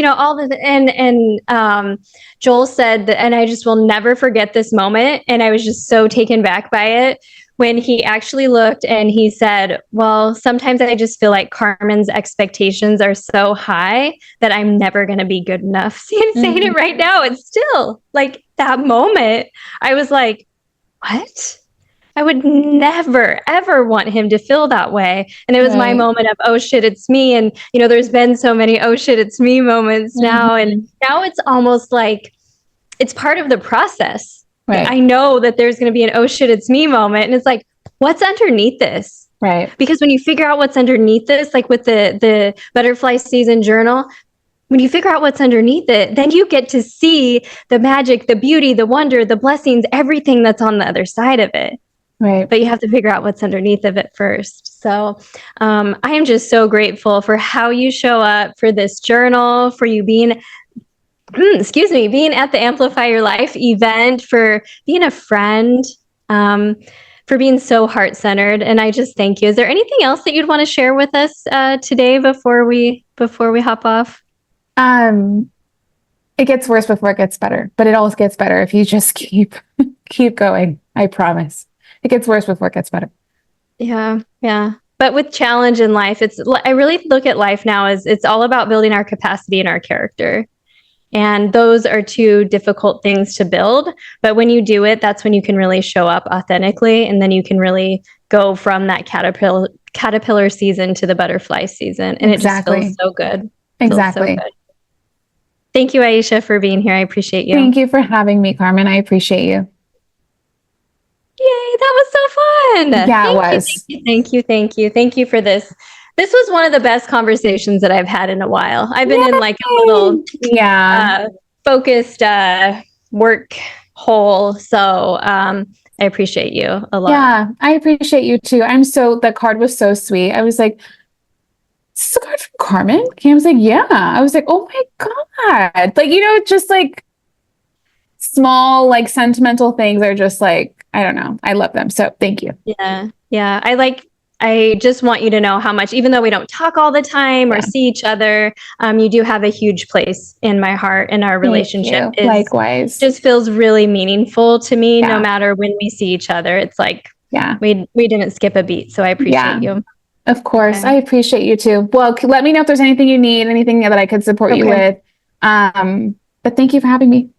B: all the, and Joel said that, and I just will never forget this moment. And I was just so taken back by it, when he actually looked and he said, well, sometimes I just feel like Carmen's expectations are so high that I'm never going to be good enough. See, I'm saying it right now. It's still like that moment. I was like, what? I would never, ever want him to feel that way. And it was my moment of, oh shit, it's me. And, you know, there's been so many, oh shit, it's me moments now. And now it's almost like it's part of the process.
A: Right.
B: I know that there's going to be an, oh shit, it's me moment. And it's like, what's underneath this?
A: Right.
B: Because when you figure out what's underneath this, like with the Butterfly Szn journal, when you figure out what's underneath it, then you get to see the magic, the beauty, the wonder, the blessings, everything that's on the other side of it.
A: Right.
B: But you have to figure out what's underneath of it first. So I am just so grateful for how you show up, for this journal, for you being, being at the Amplify Your Life event, for being a friend, for being so heart-centered. And I just thank you. Is there anything else that you'd want to share with us today before we hop off?
A: It gets worse before it gets better, but it always gets better if you just keep going. I promise. It gets worse before it gets better.
B: Yeah. But with challenge in life, I really look at life now as it's all about building our capacity and our character. And those are two difficult things to build. But when you do it, that's when you can really show up authentically. And then you can really go from that caterpillar season to the butterfly season. And
A: Exactly.
B: It just feels so good.
A: Exactly.
B: So good. Thank you, Aisha, for being here. I appreciate you.
A: Thank you for having me, Carmen. I appreciate you.
B: Yay, that was so fun.
A: Yeah, it was.
B: Thank you for this. This was one of the best conversations that I've had in a while. I've been in like a little focused work hole. So I appreciate you a lot.
A: Yeah, I appreciate you too. The card was so sweet. I was like, is this a card from Carmen? Cam was like, yeah. I was like, oh my God. Like, you know, just like small, like sentimental things are just like, I don't know. I love them. So thank you.
B: Yeah. I just want you to know how much, even though we don't talk all the time or see each other, you do have a huge place in my heart, and our relationship
A: likewise
B: just feels really meaningful to me. No matter when we see each other, it's like, we didn't skip a beat. So I appreciate you.
A: Of course. Okay. I appreciate you too. Well, let me know if there's anything you need, anything that I could support you with. But thank you for having me.